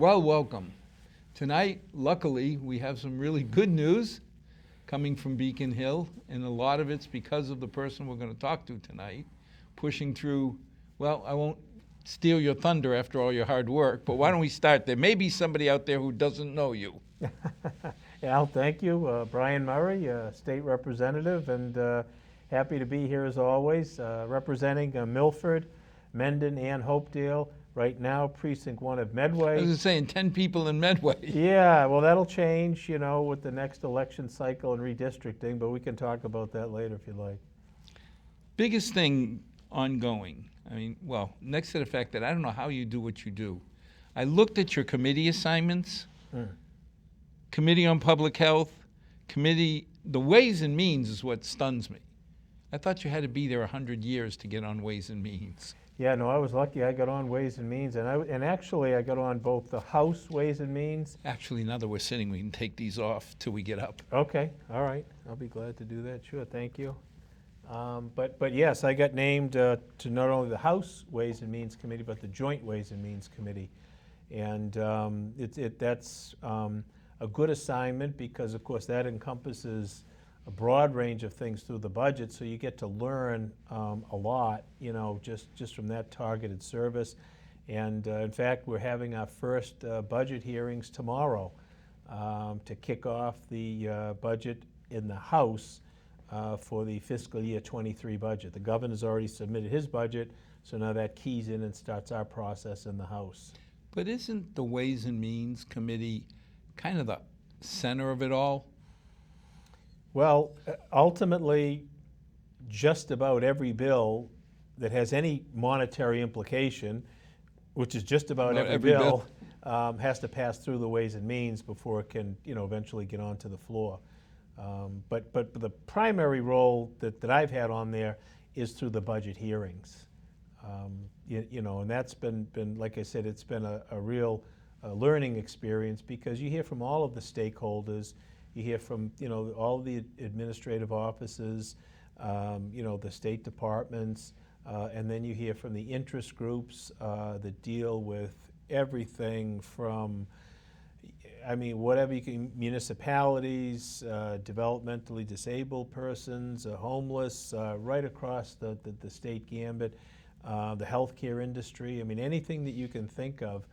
Well, welcome. Tonight, luckily, we have some really good news coming from Beacon Hill, and a lot of it's because of the person we're going to talk to tonight, pushing through. Well, I won't steal your thunder after all your hard work, but why don't we start? There may be somebody out there who doesn't know you. Al, thank you. Brian Murray, State Representative, and happy to be here as always, representing Milford, Mendon, and Hopedale. Right now, Precinct 1 of Medway. I was just saying 10 people in Medway. Yeah, well, that'll change, with the next election cycle and redistricting, but we can talk about that later if you'd like. Biggest thing ongoing, next to the fact that I don't know how you do what you do. I looked at your committee assignments, Committee on Public Health, the Ways and Means is what stuns me. I thought you had to be there 100 years to get on Ways and Means. Yeah, no, I was lucky. I got on Ways and Means, and actually I got on both the House Ways and Means. Actually, now that we're sitting, we can take these off till we get up. Okay, all right. I'll be glad to do that. Sure, thank you. But yes, I got named to not only the House Ways and Means Committee, but the Joint Ways and Means Committee. And that's a good assignment because, of course, that encompasses a broad range of things through the budget, so you get to learn a lot, just from that targeted service. And in fact, we're having our first budget hearings tomorrow to kick off the budget in the House for the fiscal year 23 budget. The governor's already submitted his budget, so now that keys in and starts our process in the House. But isn't the Ways and Means Committee kind of the center of it all? Well, ultimately, just about every bill that has any monetary implication, which is just about every bill, has to pass through the Ways and Means before it can, eventually get onto the floor. But the primary role that I've had on there is through the budget hearings. And that's been, like I said, it's been a real learning experience because you hear from all of the stakeholders. You hear from, all the administrative offices, the state departments, and then you hear from the interest groups that deal with everything from, whatever you can, municipalities, developmentally disabled persons, homeless, right across the state gambit, the healthcare industry. Anything that you can think of,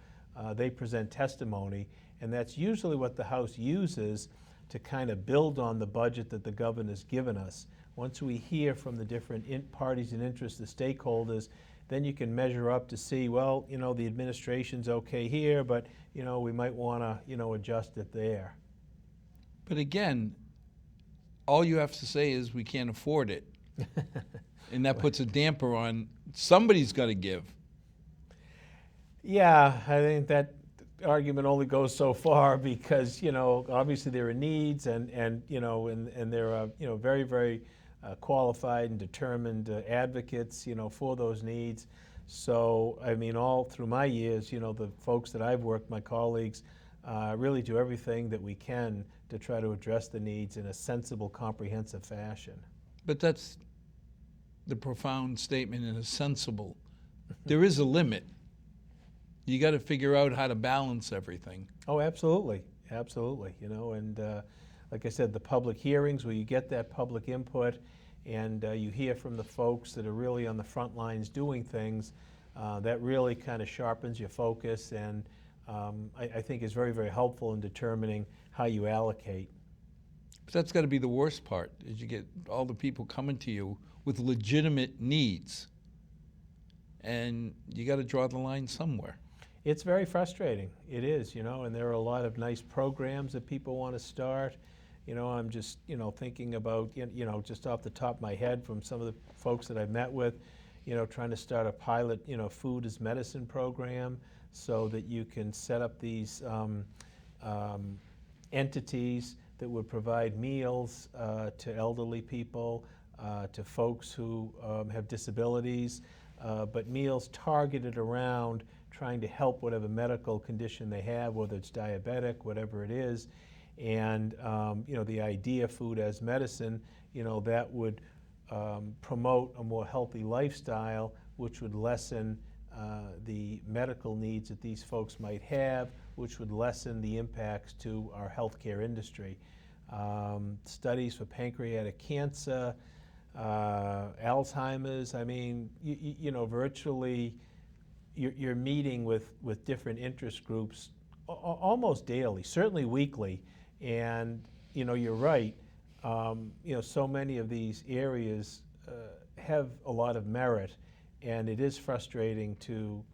they present testimony, and that's usually what the House uses to kind of build on the budget that the governor's given us. Once we hear from the different parties and interests, the stakeholders, then you can measure up to see, well, the administration's okay here, but, we might want to, adjust it there. But again, all you have to say is we can't afford it. And that puts a damper on, somebody's got to give. Yeah, I think that argument only goes so far because, obviously there are needs and there are, very, very qualified and determined advocates, for those needs. So, all through my years, the folks that I've worked, my colleagues, really do everything that we can to try to address the needs in a sensible, comprehensive fashion. But that's the profound statement in a sensible. There is a limit. You got to figure out how to balance everything. Oh, absolutely, absolutely. And like I said, the public hearings where you get that public input and you hear from the folks that are really on the front lines doing things, that really kind of sharpens your focus and I think is very, very helpful in determining how you allocate. But that's got to be the worst part, is you get all the people coming to you with legitimate needs, and you got to draw the line somewhere. It's very frustrating. It is, and there are a lot of nice programs that people want to start. I'm just, thinking about, just off the top of my head from some of the folks that I've met with, trying to start a pilot, food as medicine program so that you can set up these entities that would provide meals to elderly people, to folks who have disabilities, but meals targeted around trying to help whatever medical condition they have, whether it's diabetic, whatever it is. And the idea, food as medicine, that would promote a more healthy lifestyle, which would lessen the medical needs that these folks might have, which would lessen the impacts to our healthcare industry. Studies for pancreatic cancer, Alzheimer's. I mean, you know, virtually you're meeting with different interest groups almost daily, certainly weekly. And, you know, you're right. You know, so many of these areas have a lot of merit, and it is frustrating to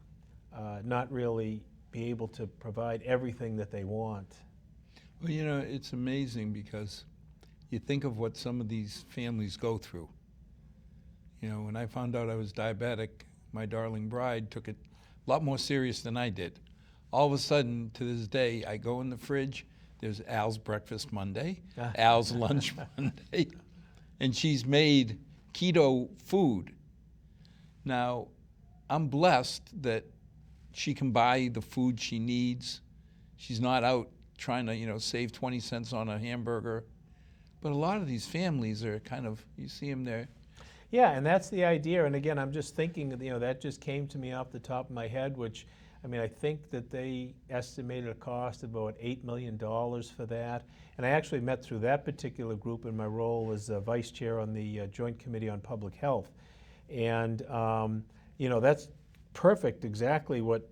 not really be able to provide everything that they want. Well, you know, it's amazing because you think of what some of these families go through. You know, when I found out I was diabetic, my darling bride took it a lot more serious than I did. All of a sudden, to this day, I go in the fridge, there's Al's breakfast Monday, Al's lunch Monday, and she's made keto food. Now, I'm blessed that she can buy the food she needs. She's not out trying to, you know, save 20 cents on a hamburger. But a lot of these families are kind of, you see them there. Yeah, and that's the idea. And again, I'm just thinking, you know, that just came to me off the top of my head, which, I mean, I think that they estimated a cost of about $8 million for that. And I actually met through that particular group in my role as vice chair on the Joint Committee on Public Health. And, you know, that's perfect, exactly what,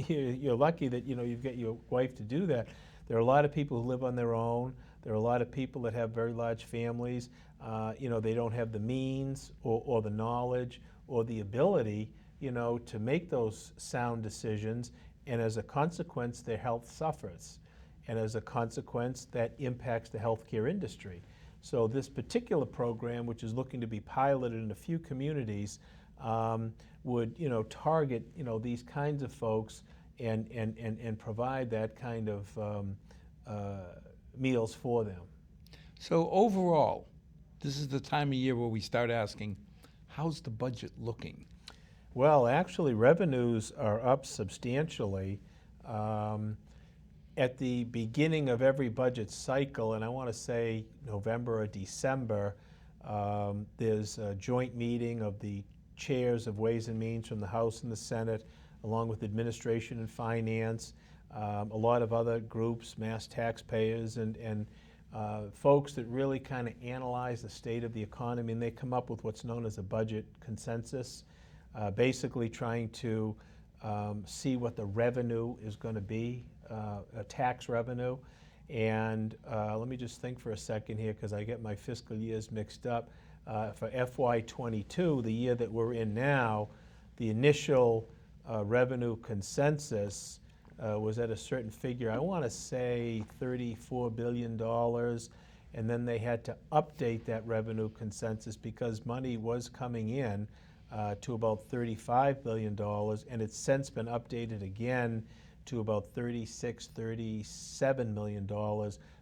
you're lucky that, you know, you've got your wife to do that. There are a lot of people who live on their own. There are a lot of people that have very large families. You know, they don't have the means or the knowledge or the ability, you know, to make those sound decisions. And as a consequence, their health suffers. And as a consequence, that impacts the healthcare industry. So this particular program, which is looking to be piloted in a few communities, would, you know, target, you know, these kinds of folks and provide that kind of meals for them. So overall, this is the time of year where we start asking, how's the budget looking? Well, actually, revenues are up substantially. At the beginning of every budget cycle, and I want to say November or December, there's a joint meeting of the chairs of Ways and Means from the House and the Senate, along with Administration and Finance, a lot of other groups, mass taxpayers, and folks that really kind of analyze the state of the economy, and they come up with what's known as a budget consensus, basically trying to see what the revenue is going to be, a tax revenue. And let me just think for a second here, because I get my fiscal years mixed up. For FY22, the year that we're in now, the initial revenue consensus was at a certain figure. I want to say $34 billion, and then they had to update that revenue consensus because money was coming in to about $35 billion, and it's since been updated again to about $37 million,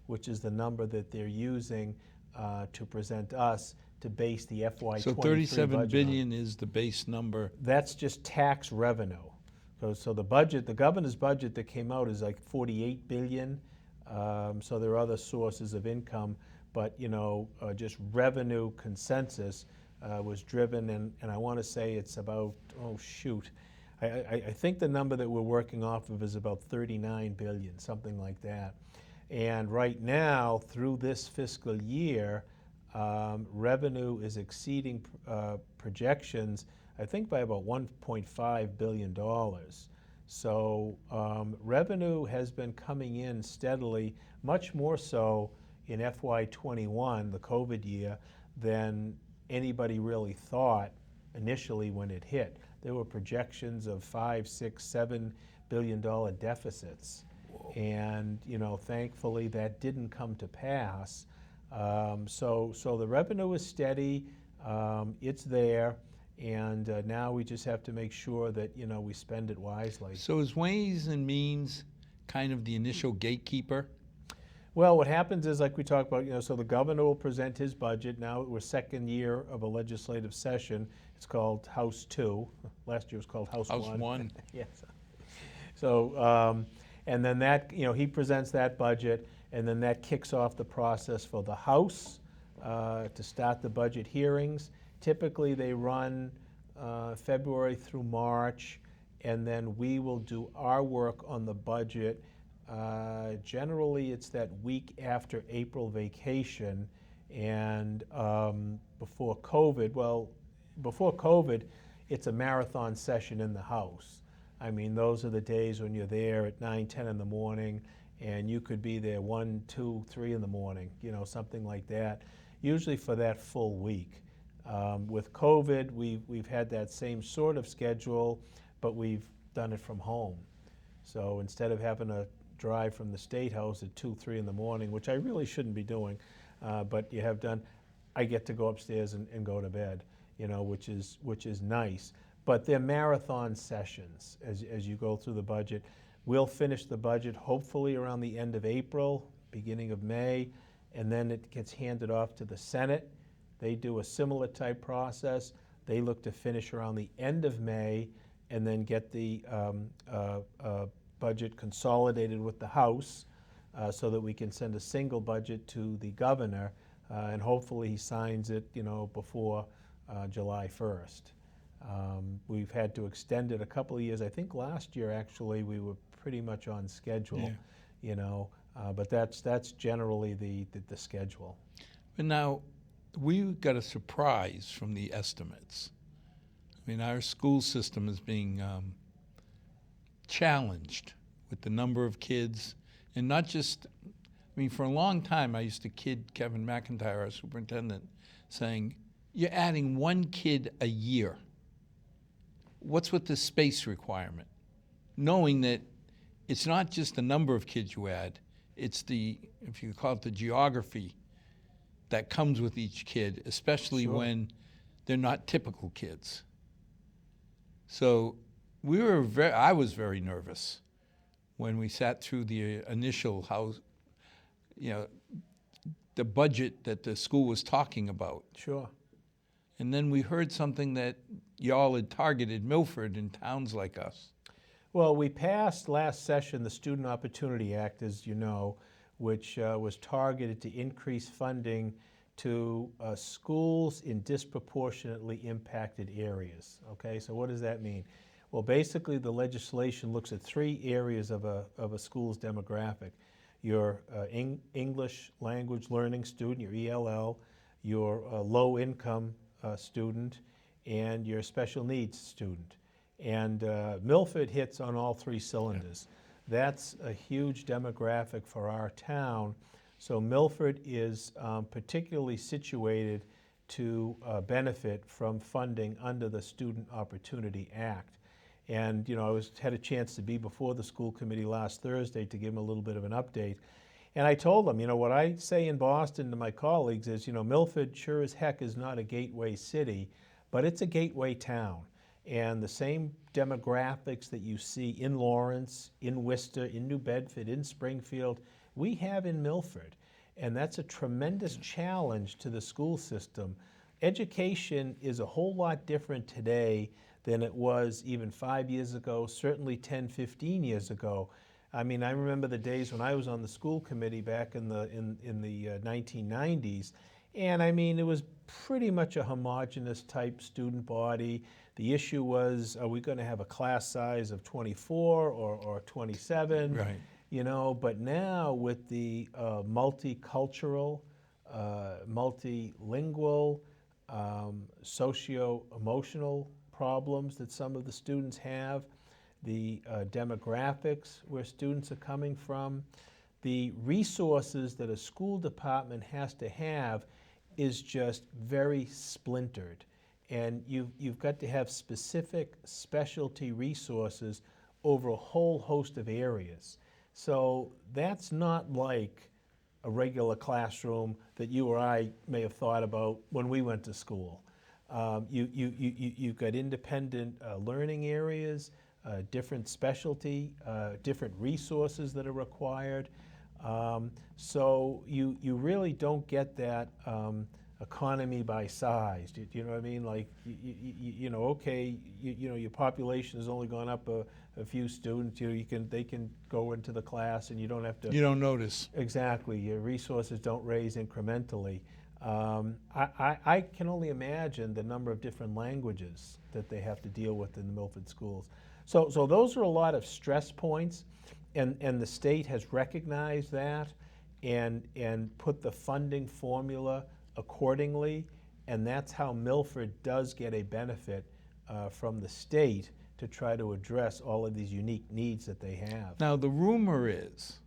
which is the number that they're using to present us to base the FY23 So $37 billion is the base number. That's just tax revenue. So the budget, the governor's budget that came out is like $48 billion. So there are other sources of income, but you know, just revenue consensus was driven, and I want to say it's about, oh shoot, I think the number that we're working off of is about $39 billion, something like that. And right now, through this fiscal year, revenue is exceeding projections, I think by about $1.5 billion. So revenue has been coming in steadily, much more so in FY21, the COVID year, than anybody really thought initially when it hit. There were projections of $5, $6, $7 billion deficits. Whoa. And you know, thankfully that didn't come to pass. So the revenue is steady, it's there, and now we just have to make sure that, you know, we spend it wisely. So is Ways and Means kind of the initial gatekeeper? Well, what happens is, like we talked about, you know, so the governor will present his budget. Now we're second year of a legislative session. It's called House 2. Last year was called House 1. House 1. Yes. So, and then that, you know, he presents that budget, and then that kicks off the process for the House to start the budget hearings. Typically, they run February through March, and then we will do our work on the budget. Generally, it's that week after April vacation, and before COVID, it's a marathon session in the House. I mean, those are the days when you're there at 9, 10 in the morning, and you could be there 1, 2, 3 in the morning, something like that, usually for that full week. With COVID, we've had that same sort of schedule, but we've done it from home. So instead of having to drive from the State House at 2, 3 in the morning, which I really shouldn't be doing, but you have done, I get to go upstairs and go to bed, which is nice. But they're marathon sessions as you go through the budget. We'll finish the budget hopefully around the end of April, beginning of May, and then it gets handed off to the Senate. They do a similar type process. They look to finish around the end of May and then get the budget consolidated with the House so that we can send a single budget to the governor, and hopefully he signs it, before July 1st. We've had to extend it a couple of years. I think last year, actually, we were pretty much on schedule, but that's generally the schedule. But now, we got a surprise from the estimates. I mean, our school system is being challenged with the number of kids, and not just, for a long time I used to kid Kevin McIntyre, our superintendent, saying, you're adding 1 kid a year. What's with the space requirement? Knowing that it's not just the number of kids you add, it's if you call it the geography that comes with each kid, especially Sure. when they're not typical kids. So I was very nervous when we sat through the initial house, the budget that the school was talking about. Sure. And then we heard something that y'all had targeted Milford and towns like us. Well, we passed last session the Student Opportunity Act, as you know, which was targeted to increase funding to schools in disproportionately impacted areas. Okay, so what does that mean? Well, basically the legislation looks at 3 areas of a school's demographic. Your English language learning student, your ELL, your low-income student, and your special needs student. And Milford hits on all 3 cylinders. That's a huge demographic for our town. So Milford is particularly situated to benefit from funding under the Student Opportunity Act. And I had a chance to be before the school committee last Thursday to give them a little bit of an update. And I told them, what I say in Boston to my colleagues is, Milford sure as heck is not a gateway city, but it's a gateway town. And the same demographics that you see in Lawrence, in Worcester, in New Bedford, in Springfield, we have in Milford. And that's a tremendous challenge to the school system. Education is a whole lot different today than it was even 5 years ago, certainly 10, 15 years ago. I remember the days when I was on the school committee back in the 1990s, and it was pretty much a homogeneous type student body. The issue was, are we going to have a class size of 24 or 27? Right. But now with the multicultural, multilingual, socio-emotional problems that some of the students have, the demographics where students are coming from, the resources that a school department has to have is just very splintered. And you've got to have specific specialty resources over a whole host of areas. So that's not like a regular classroom that you or I may have thought about when we went to school. You've got independent learning areas, different specialty, different resources that are required. So you really don't get that economy by size. Do you know what I mean? Like, okay, your population has only gone up a few students. They can go into the class, and you don't have to. You don't notice. Exactly. Your resources don't raise incrementally. I can only imagine the number of different languages that they have to deal with in the Milford schools. So those are a lot of stress points, and the state has recognized that and put the funding formula accordingly, and that's how Milford does get a benefit from the state to try to address all of these unique needs that they have. Now, the rumor is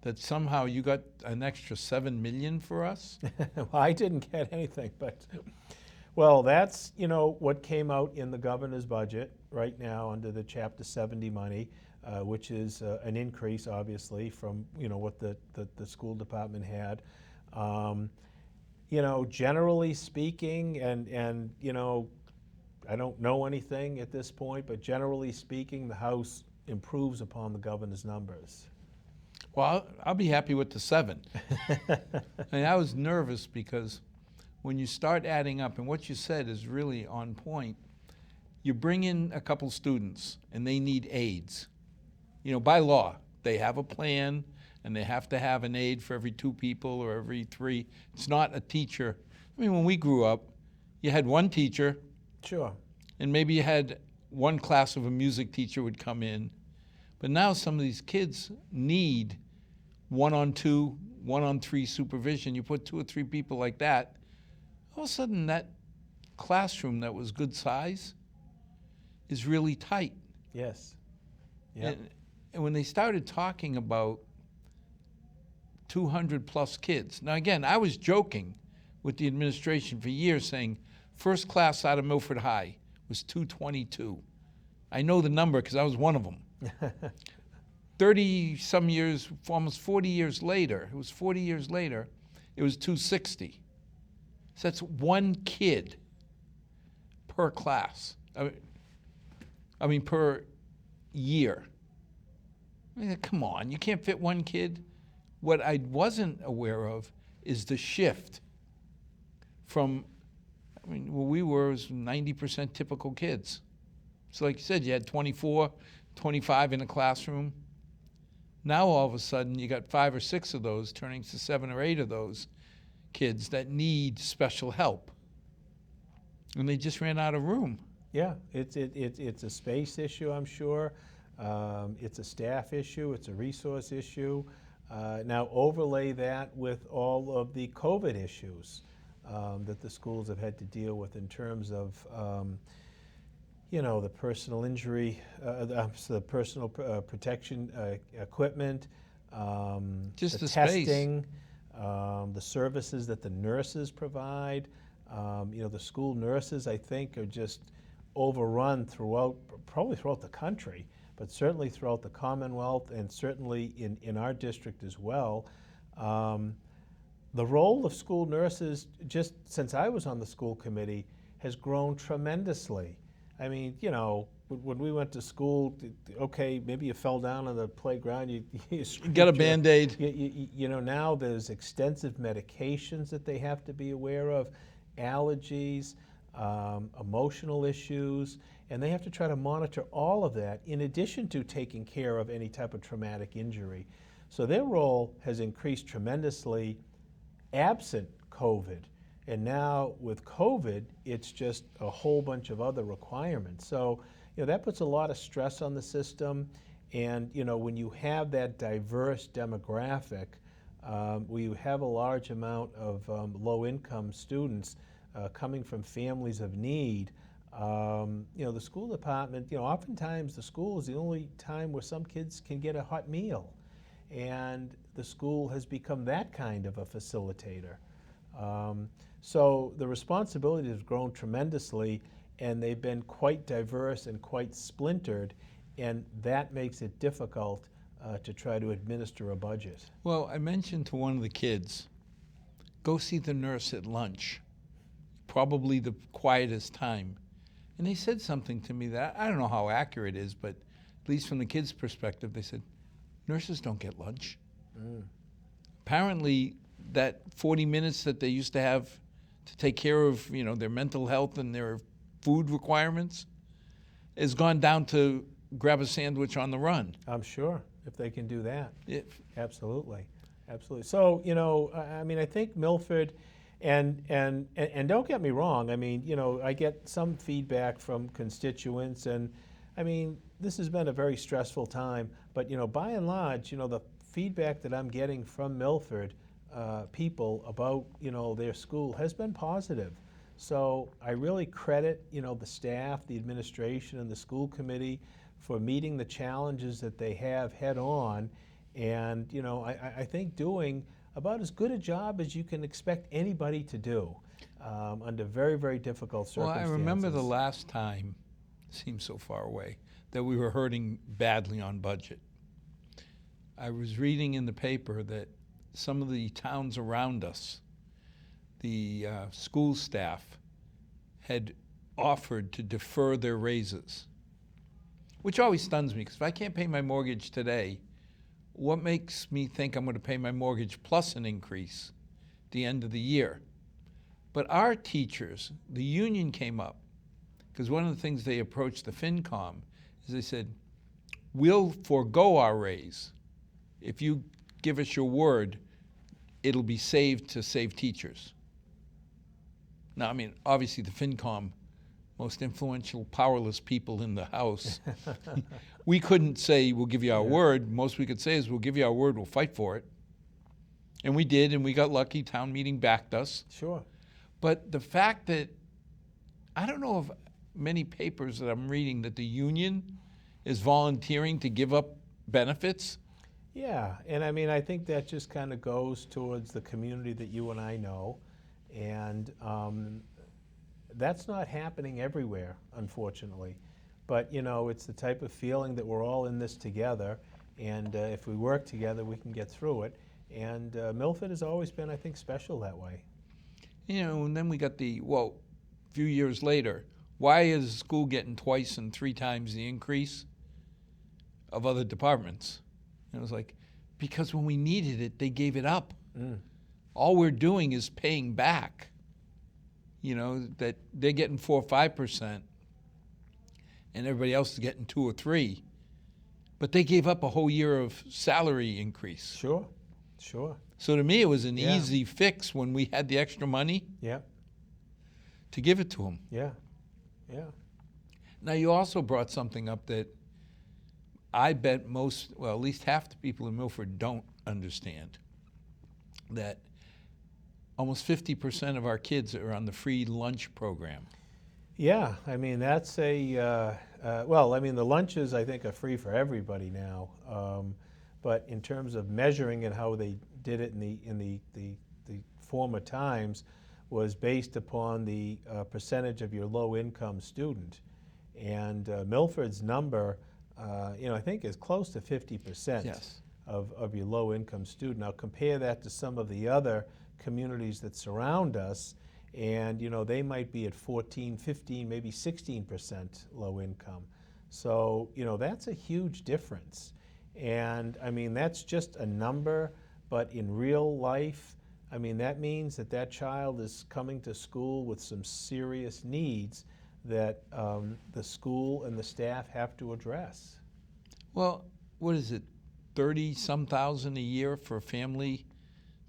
that somehow you got an extra $7 million for us? Well, I didn't get anything, but, well, that's, what came out in the governor's budget right now under the Chapter 70 money, which is an increase, obviously, from, what the school department had. Generally speaking, and I don't know anything at this point, but generally speaking, the House improves upon the governor's numbers. Well, I'll be happy with the 7. I was nervous because when you start adding up, and what you said is really on point, you bring in a couple students and they need aides. By law, they have a plan and they have to have an aide for every 2 people or every 3. It's not a teacher. When we grew up, you had one teacher. Sure. And maybe you had one class of a music teacher would come in. But now some of these kids need 1-on-2, 1-on-3 supervision. You put 2 or 3 people like that, all of a sudden that classroom that was good size is really tight. Yes. Yep. And when they started talking about 200 plus kids, now again, I was joking with the administration for years saying first class out of Milford High was 222. I know the number because I was one of them. 30-some years, almost 40 years later, it was 40 years later, it was 260. So that's 1 kid per class. I mean per year. Come on, you can't fit 1 kid. What I wasn't aware of is the shift from, where we were was 90% typical kids. So like you said, you had 24, 25 in a classroom. Now all of a sudden you got 5 or 6 of those turning to 7 or 8 of those kids that need special help. And they just ran out of room. Yeah, it's a space issue, I'm sure. It's a staff issue, it's a resource issue. Now overlay that with all of the COVID issues that the schools have had to deal with in terms of the personal injury, the personal protection equipment, Just the testing, the services that the nurses provide. The school nurses, I think, are just overrun probably throughout the country, but certainly throughout the Commonwealth and certainly in our district as well. The role of school nurses, just since I was on the school committee, has grown tremendously. When we went to school, okay, maybe you fell down on the playground, you Got a Band-Aid. Now there's extensive medications that they have to be aware of, allergies, emotional issues, and they have to try to monitor all of that in addition to taking care of any type of traumatic injury. So their role has increased tremendously absent COVID. And now with COVID, it's just a whole bunch of other requirements. So, that puts a lot of stress on the system. And, when you have that diverse demographic, where you have a large amount of low-income students coming from families of need, the school department, oftentimes the school is the only time where some kids can get a hot meal. And the school has become that kind of a facilitator. So the responsibility has grown tremendously, and they've been quite diverse and quite splintered, and that makes it difficult to try to administer a budget. Well, I mentioned to one of the kids, go see the nurse at lunch, probably the quietest time. And they said something to me that I don't know how accurate it is, but at least from the kids' perspective, they said, nurses don't get lunch. Apparently, that 40 minutes that they used to have to take care of, their mental health and their food requirements has gone down to grab a sandwich on the run. I'm sure, if they can do that. It, Absolutely. So, I think Milford, And don't get me wrong. I mean, I get some feedback from constituents, and I mean, this has been a very stressful time. But by and large, the feedback that I'm getting from Milford people about their school has been positive. So I really credit the staff, the administration, and the school committee for meeting the challenges that they have head on, and I think doing about as good a job as you can expect anybody to do under very, very difficult Well, circumstances. I remember the last time, seems so far away, that we were hurting badly on budget. I was reading in the paper that some of the towns around us, the school staff had offered to defer their raises, which always stuns me, because if I can't pay my mortgage today, what makes me think I'm going to pay my mortgage plus an increase at the end of the year? But our teachers, the union came up, because one of the things they approached the FinCom is they said, we'll forego our raise. If you give us your word, it'll be saved to save teachers. Now, I mean, obviously the FinCom, most influential, powerless people in the House, we couldn't say, we'll give you our word. Most we could say is, we'll give you our word, we'll fight for it. And we did, and we got lucky. Town meeting backed us. Sure. But the fact that, I don't know of many papers that I'm reading that the union is volunteering to give up benefits. Yeah, and I mean, I think that just kind of goes towards the community that you and I know, and that's not happening everywhere, unfortunately. But it's the type of feeling that we're all in this together, and if we work together, we can get through it. And Milford has always been, I think, special that way. And then we got a few years later, why is the school getting twice and 3 times the increase of other departments? And it was like, because when we needed it, they gave it up. All we're doing is paying back. That they're getting 4 or 5%, and everybody else is getting 2 or 3. But they gave up a whole year of salary increase. Sure, sure. So to me, it was an easy fix when we had the extra money to give it to them. Yeah, yeah. Now, you also brought something up that I bet at least half the people in Milford don't understand, that almost 50% of our kids are on the free lunch program. Yeah, I mean, that's well, I mean, the lunches, I think, are free for everybody now. But in terms of measuring and how they did it in the former times was based upon the percentage of your low-income student. And Milford's number, I think is close to 50% of your low-income student. Now compare that to some of the other communities that surround us, and they might be at 14, 15, maybe 16% low income. So that's a huge difference. And I mean, that's just a number, but in real life, I mean, that means that child is coming to school with some serious needs that the school and the staff have to address. Well, what is it, 30-some thousand a year for a family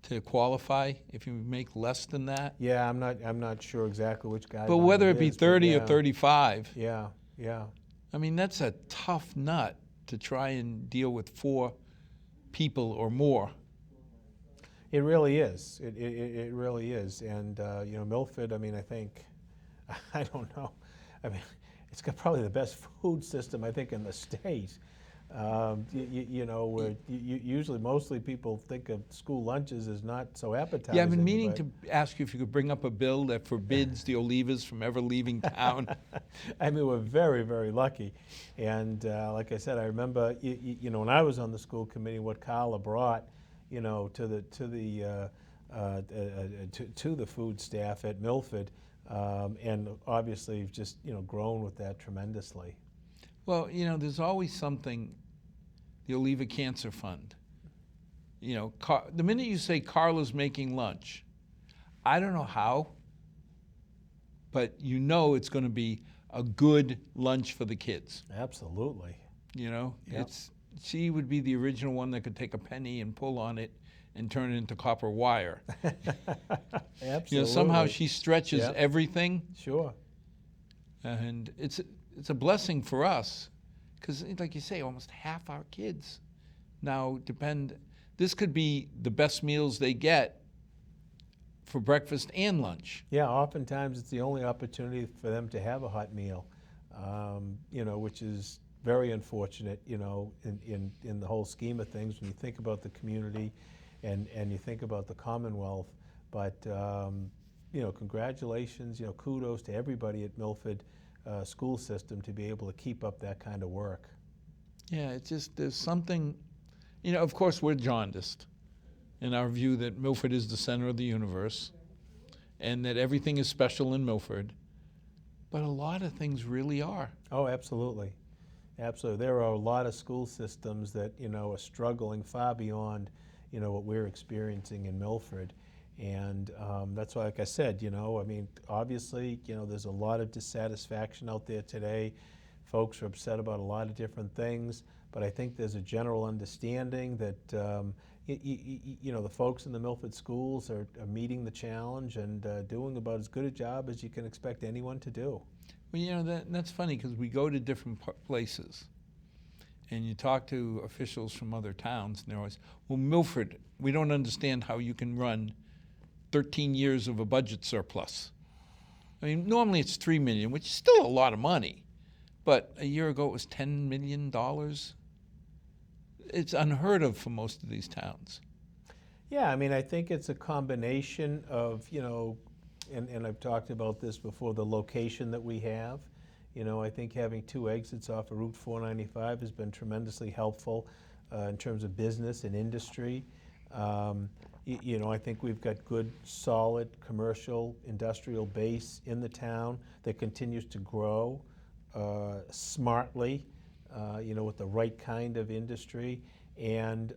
to qualify if you make less than that? Yeah, I'm not sure exactly which guideline. But whether it be 30 or or 35, yeah. I mean, that's a tough nut to try and deal with 4 people or more. It really is. It really is. And Milford, I mean, I think, I don't know. I mean, it's got probably the best food system, I think, in the state. Where usually mostly people think of school lunches as not so appetizing. Yeah, I've been meaning to ask you if you could bring up a bill that forbids the Olivas from ever leaving town. I mean, we're very, very lucky. And like I said, I remember, when I was on the school committee, what Carla brought, to the food staff at Milford, and obviously just, grown with that tremendously. Well, there's always something, the Oliva Cancer Fund. The minute you say Carla's making lunch, I don't know how, but it's going to be a good lunch for the kids. Absolutely. She would be the original one that could take a penny and pull on it and turn it into copper wire. Absolutely. You know, somehow she stretches Yeah. everything, Sure. and it's a blessing for us, because like you say, almost half our kids now depend. This could be the best meals they get for breakfast and lunch. Yeah, oftentimes it's the only opportunity for them to have a hot meal, you know, which is very unfortunate, you know, in the whole scheme of things when you think about the community and you think about the Commonwealth. But, you know, congratulations, you know, kudos to everybody at Milford school system to be able to keep up that kind of work. Yeah, it's just, there's something, you know, of course we're jaundiced in our view that Milford is the center of the universe and that everything is special in Milford, but a lot of things really are. Oh, absolutely. Absolutely. There are a lot of school systems that, you know, are struggling far beyond, you know, what we're experiencing in Milford. And that's why, like I said, you know, I mean, obviously, you know, there's a lot of dissatisfaction out there today. Folks are upset about a lot of different things, but I think there's a general understanding that, you know, the folks in the Milford schools are meeting the challenge and doing about as good a job as you can expect anyone to do. Well, you know, that's funny because we go to different places and you talk to officials from other towns and they're always, well, Milford, we don't understand how you can run 13 years of a budget surplus. I mean, normally it's $3 million, which is still a lot of money, but a year ago it was $10 million. It's unheard of for most of these towns. Yeah, I mean, I think it's a combination of, you know, and I've talked about this before, the location that we have. You know, I think having 2 exits off of Route 495 has been tremendously helpful in terms of business and industry. You know, I think we've got good, solid commercial, industrial base in the town that continues to grow smartly, you know, with the right kind of industry. And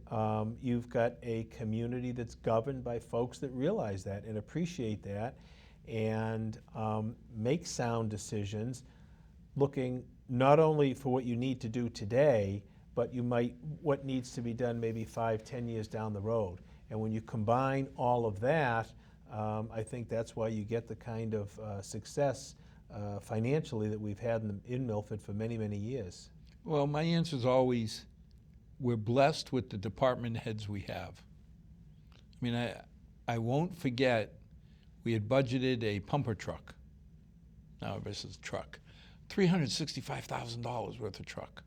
you've got a community that's governed by folks that realize that and appreciate that and make sound decisions looking not only for what you need to do today, but what needs to be done maybe 5-10 years down the road. And when you combine all of that, I think that's why you get the kind of success financially that we've had in Milford for many, many years. Well, my answer is always, we're blessed with the department heads we have. I mean, I won't forget, we had budgeted a pumper truck. Now this is a truck. $365,000 worth of truck.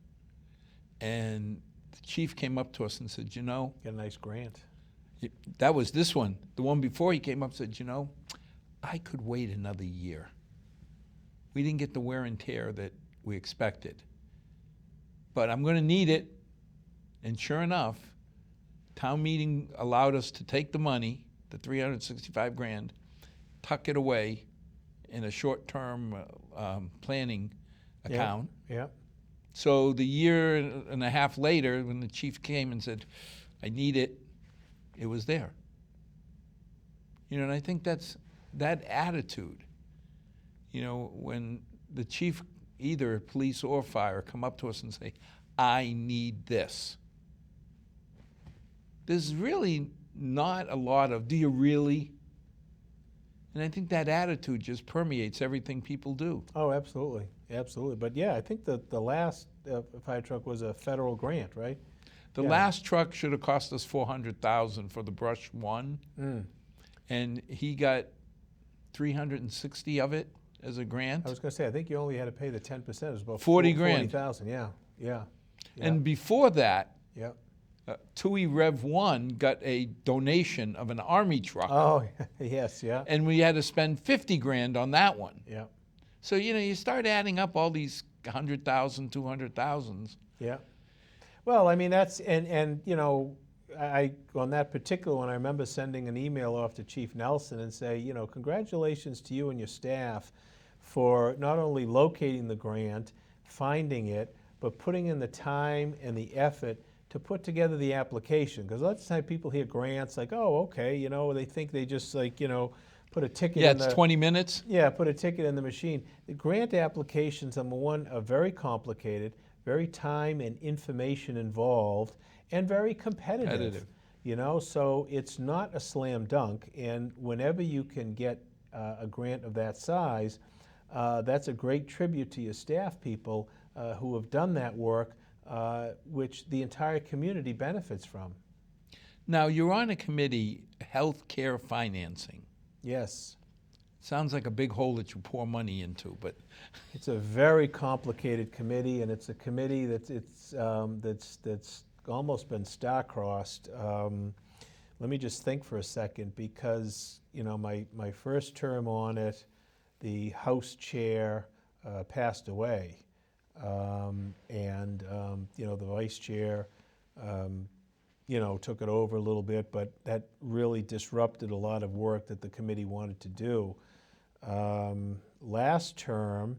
And the chief came up to us and said, you know. Get a nice grant. That was this one. The one before, he came up and said, you know, I could wait another year. We didn't get the wear and tear that we expected. But I'm going to need it. And sure enough, town meeting allowed us to take the money, the 365 grand, tuck it away in a short-term planning account. Yeah. So the year and a half later, when the chief came and said, I need it, it was there. You know, and I think that's that attitude. You know, when the chief, either police or fire, come up to us and say, I need this. There's really not a lot of, do you really? And I think that attitude just permeates everything people do. Oh, absolutely. Absolutely. But yeah, I think the last fire truck was a federal grant, right? The last truck should have cost us $400,000 for the brush one, and he got 360 of it as a grant. I was going to say, I think you only had to pay the 10%. It was about 40 grand. 40,000. Yeah. And before that, Yeah. TUI Rev 1 got a donation of an Army truck. Oh, yes, yeah. And we had to spend 50 grand on that one. Yeah. So, you know, you start adding up all these 100,000, 200,000s. Yeah. Well, I mean, that's, and you know, I on that particular one, I remember sending an email off to Chief Nelson and say, you know, congratulations to you and your staff for not only locating the grant, finding it, but putting in the time and the effort to put together the application. Because a lot of times people hear grants like, oh, okay, you know, they think they just like, you know, put a ticket in the... Yeah, it's 20 minutes. Yeah, put a ticket in the machine. The grant applications, number one, are very complicated, very time and information involved, and very competitive. You know, so it's not a slam dunk, and whenever you can get a grant of that size, that's a great tribute to your staff people who have done that work, which the entire community benefits from. Now, you're on a committee, healthcare financing. Yes. Sounds like a big hole that you pour money into, but It's a very complicated committee, and it's a committee that's almost been star-crossed. Let me just think for a second, because you know my first term on it, the House chair passed away, and you know the vice chair you know took it over a little bit, but that really disrupted a lot of work that the committee wanted to do. Last term,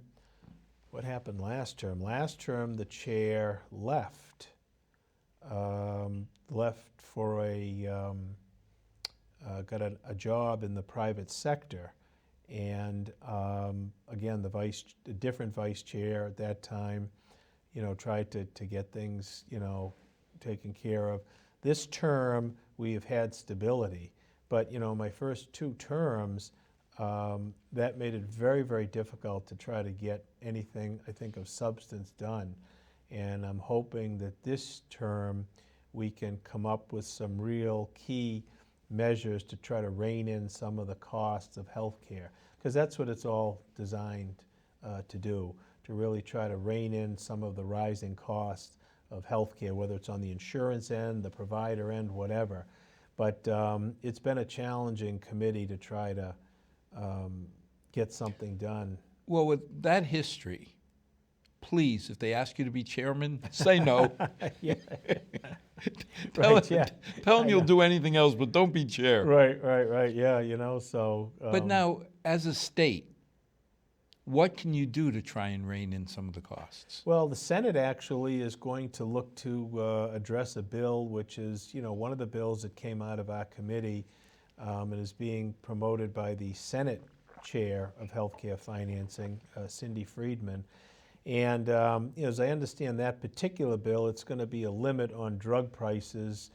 what happened last term? Last term, the chair left. Left for got a job in the private sector, and again, a different vice chair at that time, you know, tried to get things, you know, taken care of. This term, we have had stability, but you know, my first 2 terms, that made it very, very difficult to try to get anything, I think, of substance done. And I'm hoping that this term we can come up with some real key measures to try to rein in some of the costs of healthcare, because that's what it's all designed to do, to really try to rein in some of the rising costs of healthcare, whether it's on the insurance end, the provider end, whatever. But it's been a challenging committee to try to get something done. well, with that history, please, if they ask you to be chairman, say no. Yeah. Tell Right, yeah. them I you'll know. do anything else, but don't be chair. Right, yeah, you know, so. But now, as a state, what can you do to try and rein in some of the costs? Well, the Senate actually is going to look to address a bill, which is, you know, one of the bills that came out of our committee and is being promoted by the Senate chair of healthcare financing, Cindy Friedman. And you know, as I understand that particular bill, it's going to be a limit on drug prices,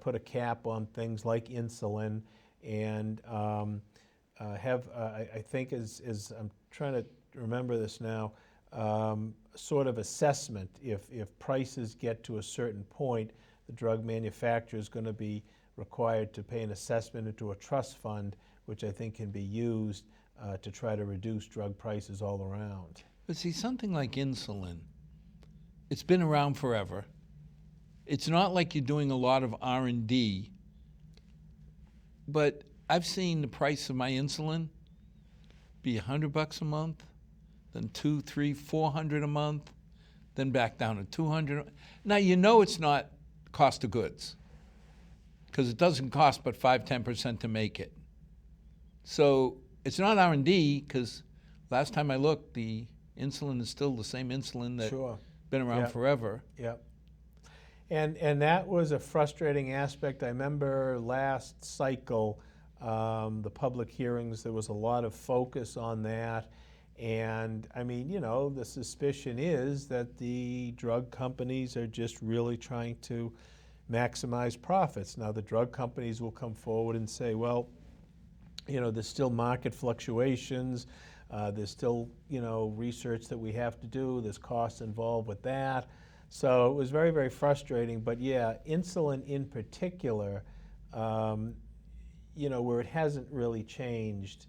put a cap on things like insulin, and I think as I'm trying to remember this now, sort of assessment. If prices get to a certain point, the drug manufacturer is going to be required to pay an assessment into a trust fund, which I think can be used to try to reduce drug prices all around. But see, something like insulin, it's been around forever. It's not like you're doing a lot of R&D, but I've seen the price of my insulin be $100 a month, then $200, $300, $400 a month, then back down to $200. Now, you know it's not cost of goods, because it doesn't cost but 5–10% to make it. So it's not R&D, because last time I looked, the insulin is still the same insulin that's Sure. been around Yep. forever. Yep. And that was a frustrating aspect. I remember last cycle, the public hearings, there was a lot of focus on that. And I mean, you know, the suspicion is that the drug companies are just really trying to maximize profits. Now, the drug companies will come forward and say, well, you know, there's still market fluctuations. There's still, you know, research that we have to do. There's costs involved with that. So it was very, very frustrating. But yeah, insulin in particular, you know, where it hasn't really changed.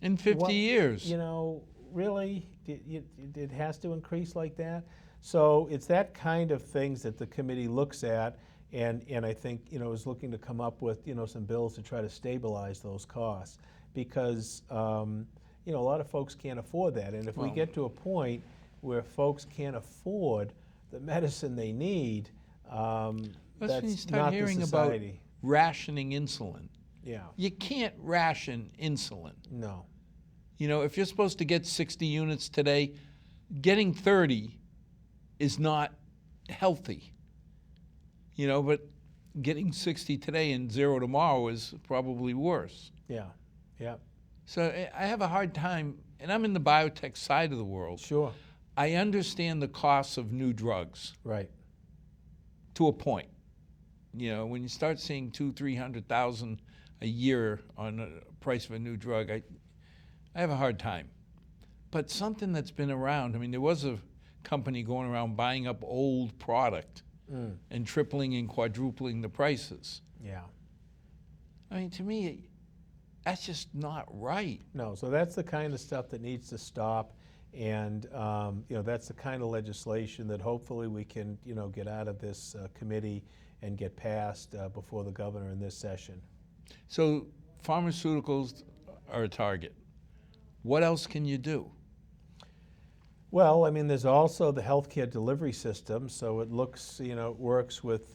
In 50 years. You know, really, it has to increase like that? So it's that kind of things that the committee looks at, and I think, you know, is looking to come up with, you know, some bills to try to stabilize those costs. Because, you know, a lot of folks can't afford that. And if we get to a point where folks can't afford the medicine they need, That's when you that's start not the hearing about society. rationing insulin. Yeah, You can't ration insulin. no. You know, if you're supposed to get 60 units today, getting 30 is not healthy. You know, but getting 60 today and 0 tomorrow is probably worse. Yeah, yeah, So I have a hard time, and I'm in the biotech side of the world. sure, I understand the costs of new drugs right. to a point. You know, when you start seeing 200,000-300,000 a year on the price of a new drug, I have a hard time. But something that's been around, I mean, there was a company going around buying up old product and tripling and quadrupling the prices. Yeah. I mean, to me, that's just not right. No, so that's the kind of stuff that needs to stop, and you know, that's the kind of legislation that hopefully we can, you know, get out of this committee and get passed before the governor in this session. So pharmaceuticals are a target. What else can you do? Well, I mean, there's also the healthcare delivery system. So it looks, you know, it works with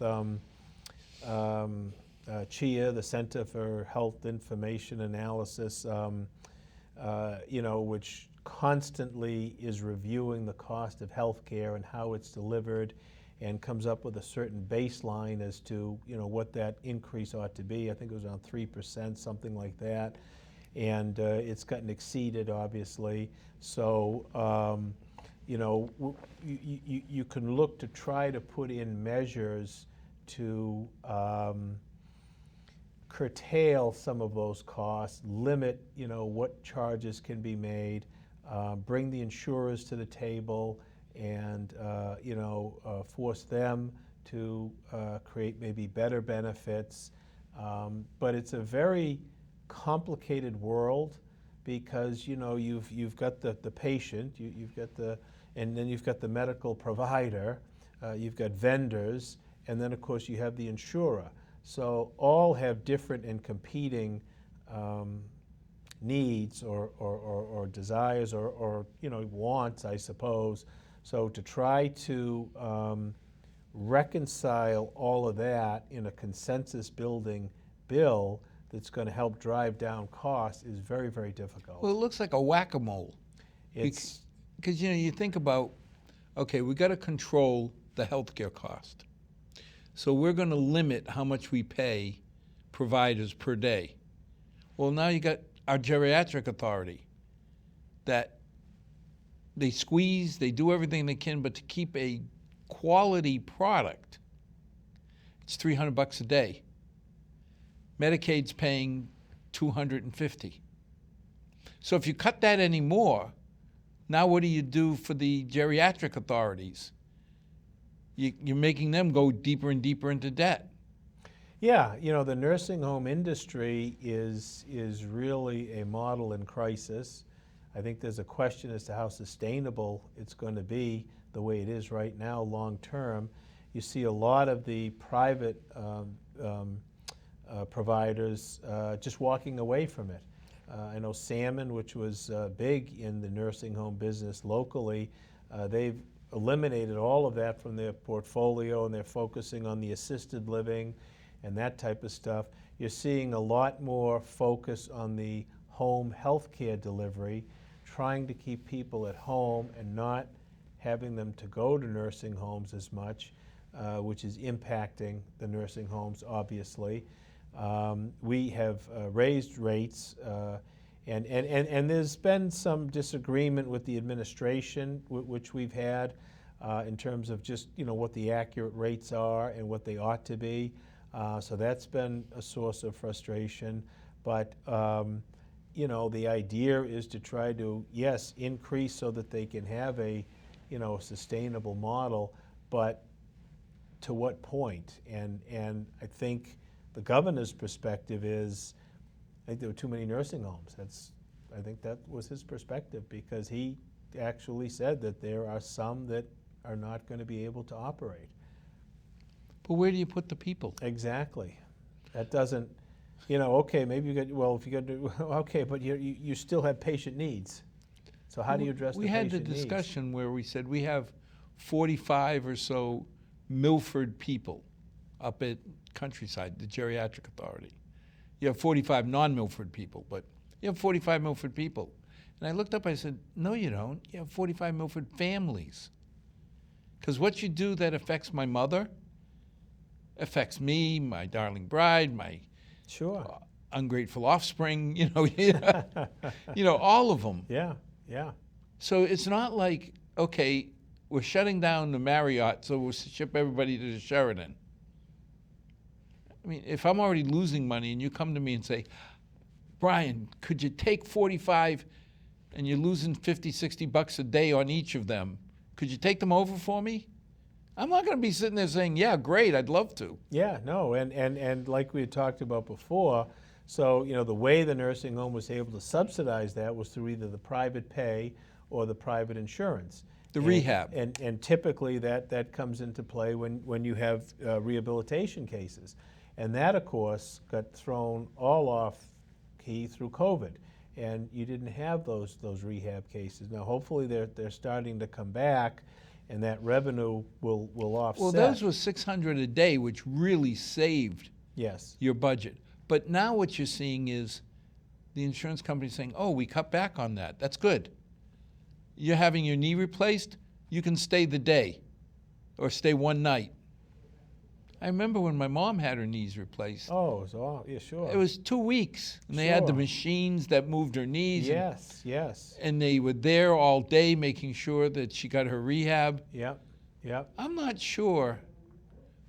CHIA, the Center for Health Information Analysis, you know, which constantly is reviewing the cost of healthcare and how it's delivered, and comes up with a certain baseline as to, you know, what that increase ought to be. I think it was around 3%, something like that. And it's gotten exceeded, obviously. So, you know, you can look to try to put in measures to curtail some of those costs, limit, you know, what charges can be made, bring the insurers to the table, and you know, force them to create maybe better benefits. But it's a very complicated world, because, you know, you've got the patient, you've got and then you've got the medical provider, you've got vendors, and then of course you have the insurer. So all have different and competing needs or desires or you know, wants, I suppose. So to try to reconcile all of that in a consensus building bill that's going to help drive down costs is very, very difficult. Well, it looks like a whack-a-mole. It's Because, you know, you think about, okay, we got to control the healthcare cost. So we're going to limit how much we pay providers per day. Well, now you got our geriatric authority that they squeeze, they do everything they can, but to keep a quality product, it's $300 a day. Medicaid's paying $250. So if you cut that anymore, now what do you do for the geriatric authorities? You're making them go deeper and deeper into debt. Yeah, you know, the nursing home industry is really a model in crisis. I think there's a question as to how sustainable it's going to be the way it is right now long term. You see a lot of the private providers just walking away from it. I know Salmon, which was big in the nursing home business locally, they've eliminated all of that from their portfolio, and they're focusing on the assisted living and that type of stuff. You're seeing a lot more focus on the home health care delivery, trying to keep people at home and not having them to go to nursing homes as much, which is impacting the nursing homes, obviously. We have raised rates, and there's been some disagreement with the administration, which we've had in terms of just, you know, what the accurate rates are and what they ought to be. So that's been a source of frustration. But you know, the idea is to try to, yes, increase so that they can have a, you know, sustainable model, but to what point? And I think the governor's perspective is, I think there were too many nursing homes. I think that was his perspective, because he actually said that there are some that are not going to be able to operate. But where do you put the people? Exactly. That doesn't, you know, okay, maybe you got, well, if you got, okay, but you still have patient needs. So how do you address the patient needs? We had the discussion where we said we have 45 or so Milford people up at Countryside, the geriatric authority. You have 45 non-Milford people, but you have 45 Milford people. And I looked up, I said, no, you don't. You have 45 Milford families. Because what you do that affects my mother affects me, my darling bride, my sure. Ungrateful offspring, you know, you know, all of them. Yeah, yeah. So it's not like, okay, we're shutting down the Marriott, so we'll ship everybody to the Sheraton. I mean, if I'm already losing money and you come to me and say, Brian, could you take 45 and you're losing 50, 60 bucks a day on each of them, could you take them over for me? I'm not going to be sitting there saying, yeah, great, I'd love to. Yeah, no, and like we had talked about before, so, the way the nursing home was able to subsidize that was through either the private pay or the private insurance. The rehab. And typically that comes into play when you have rehabilitation cases. And that, of course, got thrown all off key through COVID. And you didn't have those rehab cases. Now, hopefully they're starting to come back, and that revenue will offset. Well, those were 600 a day, which really saved Yes. your budget. But now what you're seeing is the insurance company saying, oh, we cut back on that. That's good. You're having your knee replaced, you can stay the day or stay one night. I remember when my mom had her knees replaced. Oh, so, yeah, sure. It was 2 weeks, and they had the Sure. machines that moved her knees. Yes, yes. And they were there all day making sure that she got her rehab. Yep, yep. I'm not sure.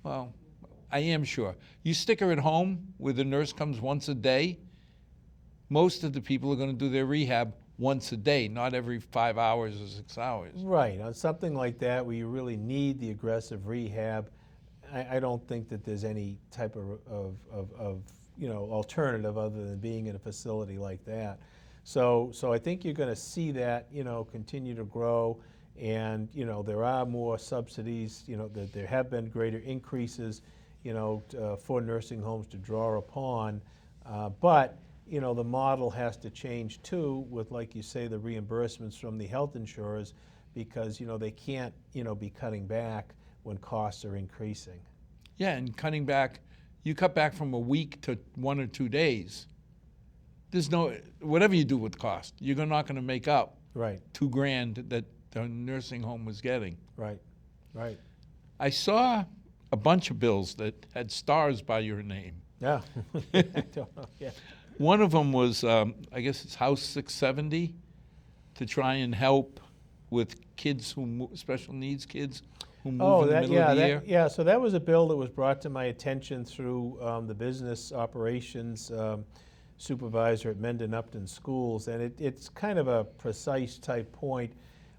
Well, I am sure. You stick her at home where the nurse comes once a day, most of the people are going to do their rehab once a day, not every 5 hours or 6 hours. Right, on something like that where you really need the aggressive rehab, I don't think that there's any type of alternative other than being in a facility like that. So I think you're going to see that continue to grow, and there are more subsidies. That there have been greater increases, for nursing homes to draw upon, but the model has to change too, with, like you say, the reimbursements from the health insurers, because they can't be cutting back when costs are increasing. Yeah, and cutting back, you cut back from a week to 1 or 2 days. There's no, whatever you do with cost, you're not going to make up Right, $2,000 that the nursing home was getting. right, right. I saw a bunch of bills that had stars by your name. Yeah, I don't know. Yeah. One of them was, I guess it's House 670, to try and help with kids special needs kids who move in the middle of the year. Yeah. So that was a bill that was brought to my attention through the business operations supervisor at Mendon Upton Schools, and it's kind of a precise type point,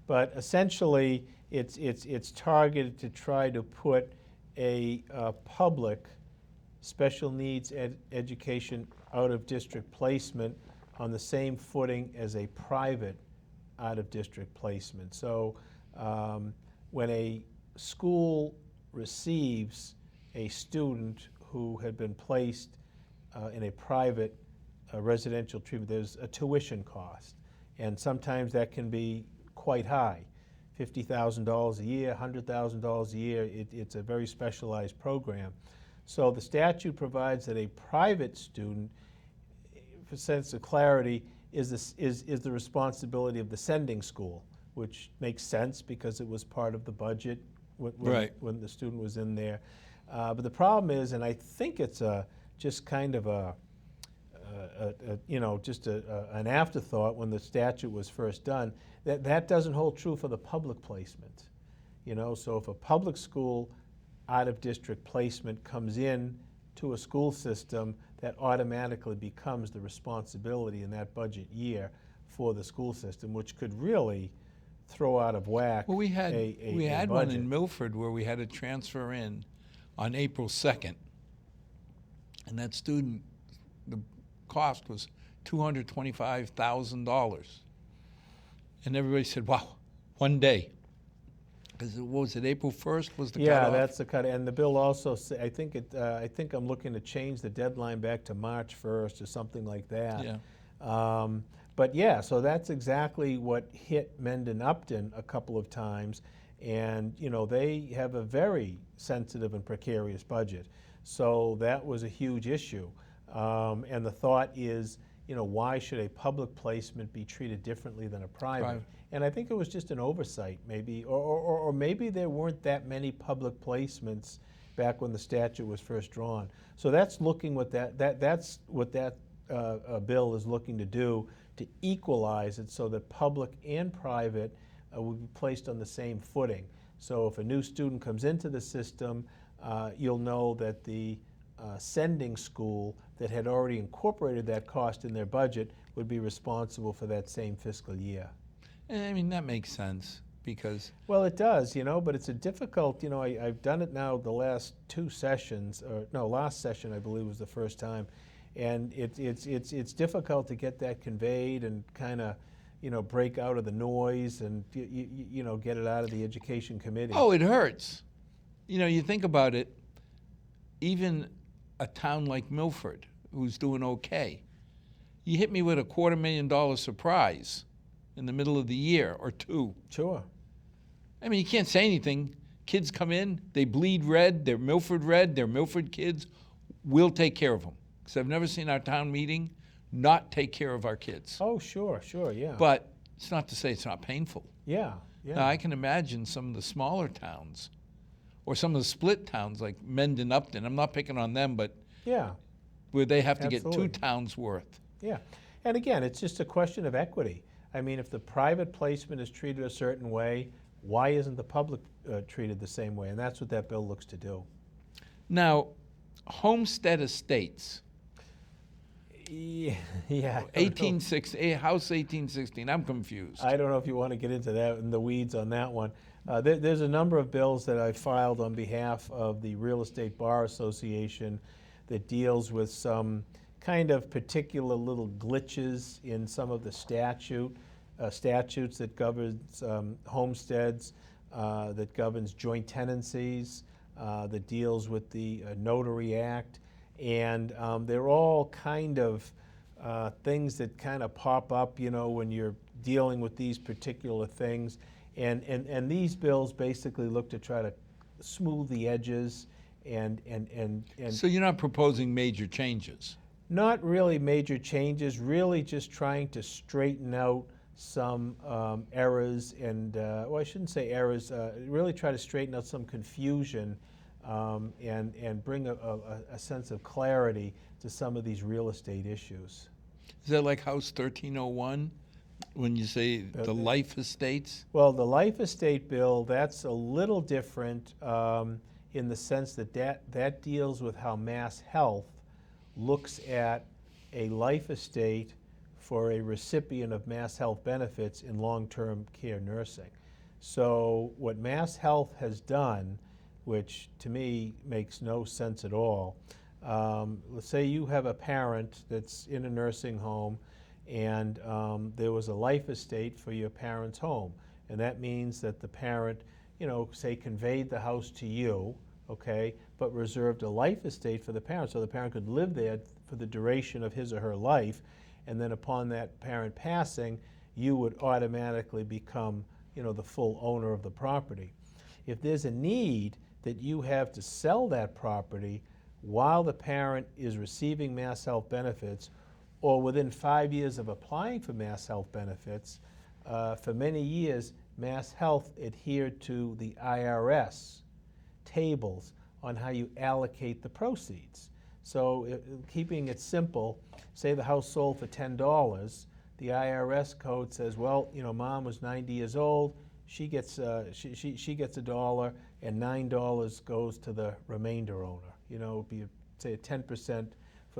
but essentially it's targeted to try to put a public special needs education out-of-district placement on the same footing as a private out-of-district placement. So when a school receives a student who had been placed in a private residential treatment, there's a tuition cost, and sometimes that can be quite high. $50,000 a year, $100,000 a year, it's a very specialized program. So the statute provides that a private student, for sense of clarity, is the responsibility of the sending school, which makes sense because it was part of the budget when the student was in there. But the problem is, and I think it's just kind of an afterthought when the statute was first done, that doesn't hold true for the public placement. So if a public school out-of-district placement comes in to a school system, that automatically becomes the responsibility in that budget year for the school system, which could really throw out of whack. Well, we had a one budget. in Milford where we had to transfer in on April 2nd, and that student, the cost was $225,000, and everybody said, "Wow, one day." Because what was it, April 1st was the Yeah, cutoff? that's the cut. And the bill also, I think I'm looking to change the deadline back to March 1st or something like that. Yeah. But yeah, so that's exactly what hit Mendon Upton a couple of times. And, they have a very sensitive and precarious budget. So that was a huge issue. And the thought is, why should a public placement be treated differently than a private? And I think it was just an oversight, maybe, or maybe there weren't that many public placements back when the statute was first drawn. So that's looking what that's what that bill is looking to do, to equalize it so that public and private will be placed on the same footing. So if a new student comes into the system, you'll know that the sending school that had already incorporated that cost in their budget would be responsible for that same fiscal year. I mean, that makes sense because, Well, it does, but it's a difficult, I've done it now the last two sessions, or no, last session I believe was the first time, and it's difficult to get that conveyed and kind of, break out of the noise and, get it out of the education committee. oh, it hurts. You think about it, even a town like Milford, who's doing okay, you hit me with a $250,000 surprise in the middle of the year or two. Sure. I mean, you can't say anything. Kids come in, they bleed red, they're Milford kids. We'll take care of them. Because I've never seen our town meeting not take care of our kids. Oh, sure, yeah. But it's not to say it's not painful. Yeah. Now, I can imagine some of the smaller towns or some of the split towns like Mendon, Upton. I'm not picking on them, but Yeah, where they have to get Absolutely. 2 towns worth. yeah. And again, it's just a question of equity. I mean, if the private placement is treated a certain way, why isn't the public treated the same way? And that's what that bill looks to do. Now, homestead estates, Yeah. I don't know. 1860, House 1816. I'm confused. I don't know if you want to get into that in the weeds on that one. There's a number of bills that I filed on behalf of the Real Estate Bar Association that deals with some kind of particular little glitches in some of the statutes that governs homesteads, that governs joint tenancies, that deals with the Notary Act. And they're all kind of things that kind of pop up, when you're dealing with these particular things. And these bills basically look to try to smooth the edges and So you're not proposing major changes? not really major changes, really just trying to straighten out some errors and, well, I shouldn't say errors, really try to straighten out some confusion and bring a sense of clarity to some of these real estate issues. Is that like House 1301, when you say the life estates? Well, the life estate bill, that's a little different in the sense that deals with how Mass Health looks at a life estate for a recipient of Mass Health benefits in long-term care nursing. So what Mass Health has done, which to me makes no sense at all, let's say you have a parent that's in a nursing home and there was a life estate for your parent's home. And that means that the parent, say conveyed the house to you, okay, but reserved a life estate for the parent so the parent could live there for the duration of his or her life. And then upon that parent passing, you would automatically become, the full owner of the property. If there's a need that you have to sell that property while the parent is receiving Mass Health benefits, or within 5 years of applying for Mass Health benefits, for many years, Mass Health adhered to the IRS tables on how you allocate the proceeds. So keeping it simple, say the house sold for $10, the IRS code says, well, mom was 90 years old, she gets she gets $1, and $9 goes to the remainder owner. It'd be say 10%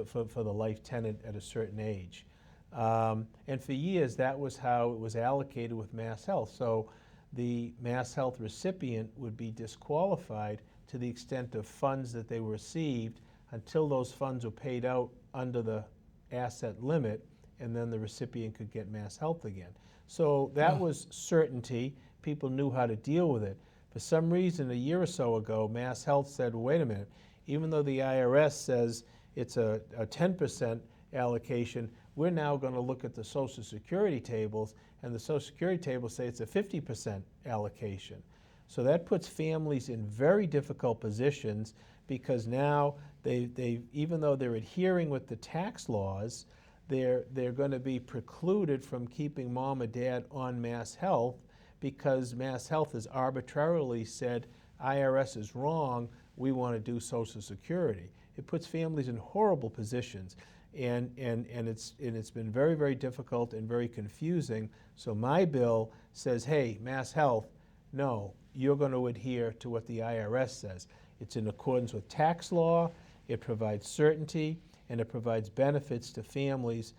for the life tenant at a certain age. And for years, that was how it was allocated with Mass Health. So the Mass Health recipient would be disqualified to the extent of funds that they received until those funds were paid out under the asset limit, and then the recipient could get Mass Health again. So that was certainty. People knew how to deal with it. For some reason, a year or so ago, Mass Health said, well, wait a minute, even though the IRS says it's a 10% allocation, we're now going to look at the Social Security tables, and the Social Security tables say it's a 50% allocation. So that puts families in very difficult positions because now they even though they're adhering with the tax laws, they're going to be precluded from keeping mom or dad on Mass Health because Mass Health has arbitrarily said, IRS is wrong, we want to do Social Security. It puts families in horrible positions, and it's been very, very difficult and very confusing. So my bill says, hey, Mass Health, no, you're going to adhere to what the IRS says. It's in accordance with tax law, it provides certainty, and it provides benefits to families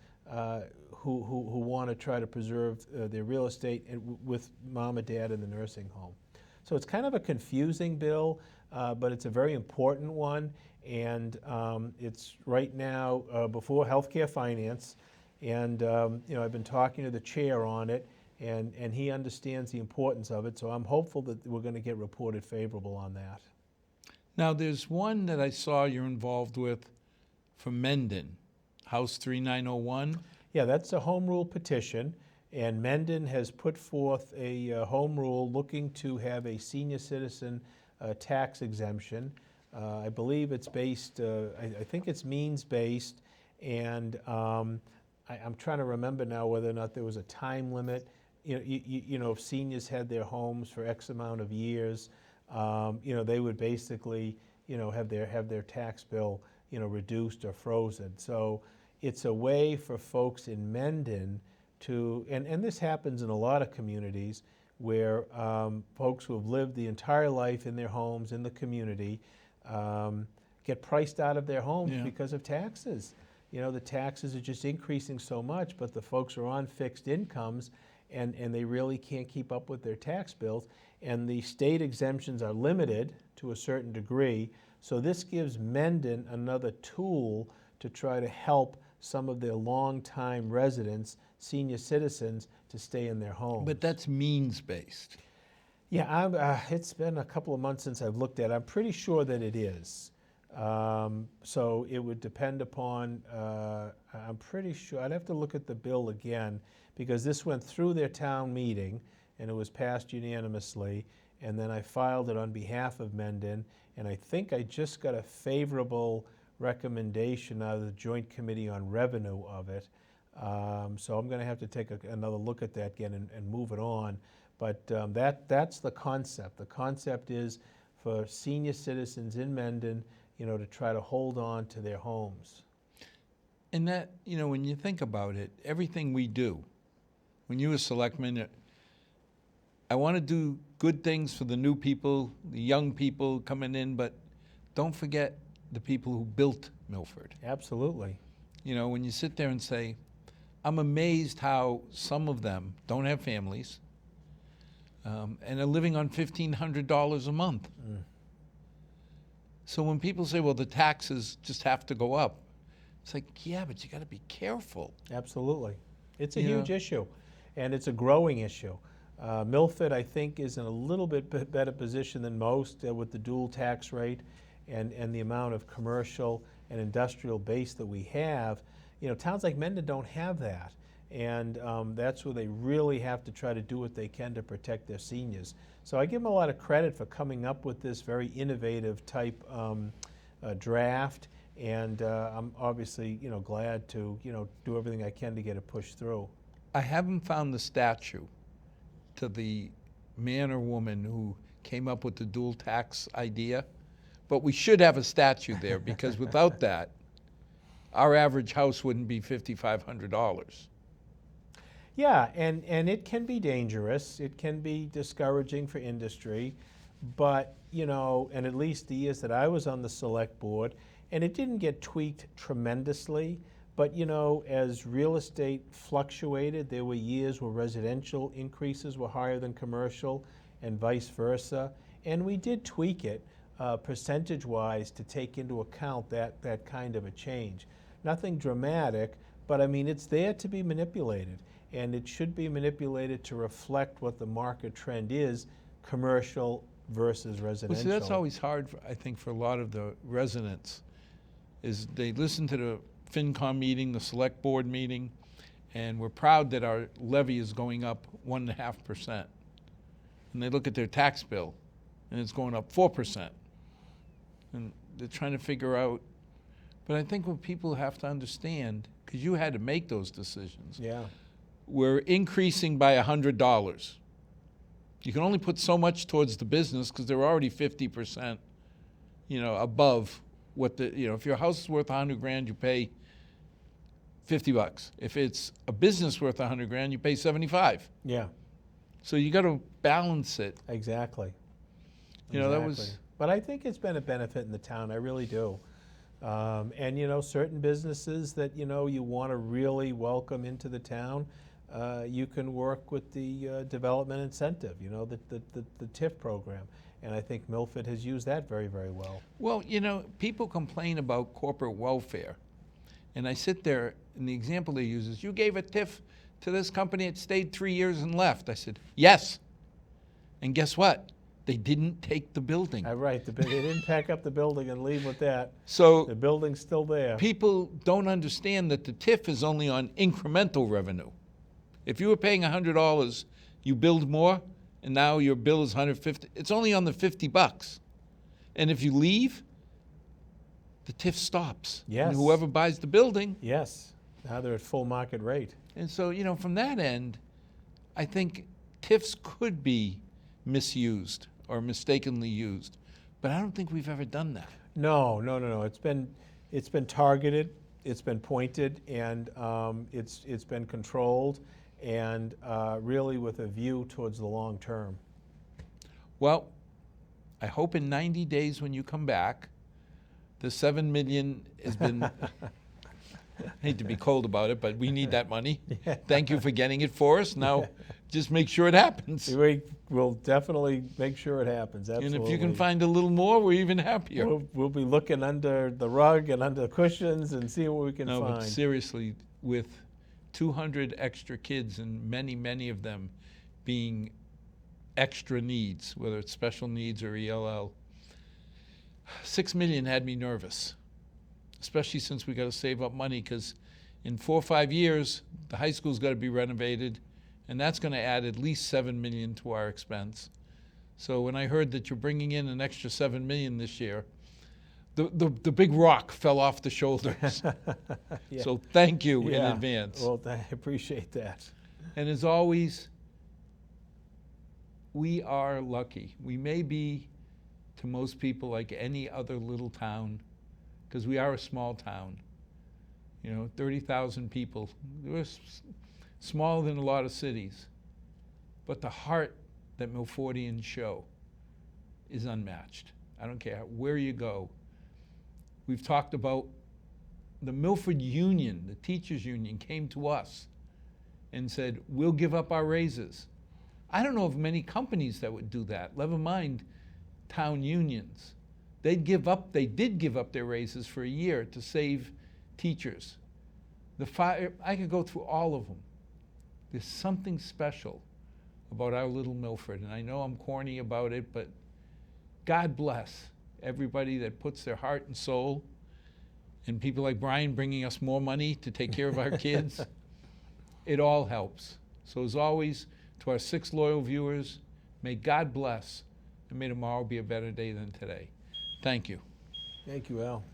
who want to try to preserve their real estate with mom and dad in the nursing home. So it's kind of a confusing bill, but it's a very important one, and it's right now before Healthcare Finance, and I've been talking to the chair on it, and he understands the importance of it, so I'm hopeful that we're going to get reported favorable on that. Now, there's one that I saw you're involved with for Mendon, House 3901. Yeah, that's a home rule petition, and Mendon has put forth a home rule looking to have a senior citizen tax exemption. I believe it's based, I think it's means-based, and I'm trying to remember now whether or not there was a time limit. If seniors had their homes for X amount of years, they would basically, have their tax bill, reduced or frozen. So it's a way for folks in Mendon to, and this happens in a lot of communities where folks who have lived the entire life in their homes, in the community, get priced out of their homes because of taxes. The taxes are just increasing so much, but the folks are on fixed incomes, and they really can't keep up with their tax bills. And the state exemptions are limited to a certain degree. So this gives Mendon another tool to try to help some of their longtime residents, senior citizens, to stay in their homes. But that's means-based. Yeah, it's been a couple of months since I've looked at it. I'm pretty sure that it is. So it would depend upon, I'm pretty sure, I'd have to look at the bill again, because this went through their town meeting, and it was passed unanimously, and then I filed it on behalf of Mendon, and I think I just got a favorable recommendation out of the Joint Committee on Revenue of it. So I'm going to have to take another look at that again and move it on. But that's the concept. The concept is for senior citizens in Mendon, to try to hold on to their homes. And that, when you think about it, everything we do, when you're a selectman, I want to do good things for the new people, the young people coming in, but don't forget the people who built Milford. Absolutely. When you sit there and say, I'm amazed how some of them don't have families and are living on $1,500 a month. Mm. So when people say, well, the taxes just have to go up, it's like, yeah, but you got to be careful. Absolutely. It's a huge issue, and it's a growing issue. Milford, I think, is in a little bit better position than most with the dual tax rate and the amount of commercial and industrial base that we have. Towns like Mendon don't have that, and that's where they really have to try to do what they can to protect their seniors. So I give them a lot of credit for coming up with this very innovative type draft, and I'm obviously glad to do everything I can to get it pushed through. I haven't found the statue to the man or woman who came up with the dual tax idea, but we should have a statue there, because without that, our average house wouldn't be $5,500. Yeah, and it can be dangerous. It can be discouraging for industry, but, and at least the years that I was on the select board, and it didn't get tweaked tremendously, but, as real estate fluctuated, there were years where residential increases were higher than commercial and vice versa, and we did tweak it percentage-wise to take into account that kind of a change. Nothing dramatic, but I mean, it's there to be manipulated, and it should be manipulated to reflect what the market trend is, commercial versus residential. Well, see, that's always hard, I think, for a lot of the residents, is they listen to the FinCom meeting, the select board meeting, and we're proud that our levy is going up 1.5%. And they look at their tax bill, and it's going up 4%. And they're trying to figure out, but I think what people have to understand, because you had to make those decisions. Yeah. We're increasing by $100. You can only put so much towards the business because they're already 50%, above what if your house is worth $100,000, you pay $50. If it's a business worth $100,000, you pay $75. Yeah. So you got to balance it. Exactly. That was. But I think it's been a benefit in the town. I really do. And, certain businesses that, you want to really welcome into the town, you can work with the development incentive, the TIF program. And I think Milford has used that very, very well. Well, people complain about corporate welfare. And I sit there, and the example they use is, you gave a TIF to this company, it stayed 3 years and left. I said, yes. And guess what? They didn't take the building. Right, they didn't pack up the building and leave with that. So the building's still there. People don't understand that the TIF is only on incremental revenue. If you were paying $100, you billed more, and now your bill is $150. It's only on the $50. And if you leave, the TIF stops. Yes. And whoever buys the building. Yes. Now they're at full market rate. And so, from that end, I think TIFs could be misused or mistakenly used. But I don't think we've ever done that. No. It's been targeted, it's been pointed, and it's been controlled, and really with a view towards the long term. Well, I hope in 90 days when you come back, the $7 million has been, I hate to be cold about it, but we need that money. Yeah. Thank you for getting it for us. Now, just make sure it happens. We will definitely make sure it happens, absolutely. And if you can find a little more, we're even happier. We'll be looking under the rug and under the cushions and see what we can No, find. but seriously, with 200 extra kids and many, many of them being extra needs, whether it's special needs or ELL, $6 million had me nervous, especially since we got to save up money, because in 4 or 5 years, the high school's got to be renovated, and that's going to add at least $7 million to our expense. So when I heard that you're bringing in an extra $7 million this year, the big rock fell off the shoulders. Yeah. So thank you in Yeah. advance. Well, I appreciate that. And as always, we are lucky. We may be, to most people, like any other little town, because we are a small town. 30,000 people. We're smaller than a lot of cities. But the heart that Milfordians show is unmatched. I don't care where you go. We've talked about the Milford Union, the teachers union, came to us and said, we'll give up our raises. I don't know of many companies that would do that, never mind town unions. They did give up their raises for a year to save teachers. I could go through all of them. There's something special about our little Milford, and I know I'm corny about it, but God bless everybody that puts their heart and soul, and people like Brian bringing us more money to take care of our kids. It all helps. So as always, to our 6 loyal viewers, may God bless, and may tomorrow be a better day than today. Thank you. Thank you, Al.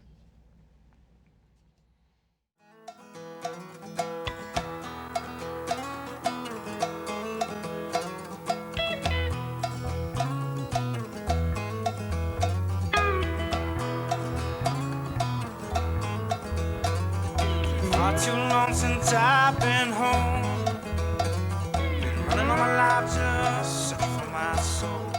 Not too long since I've been home. Been running all my life just searching for my soul.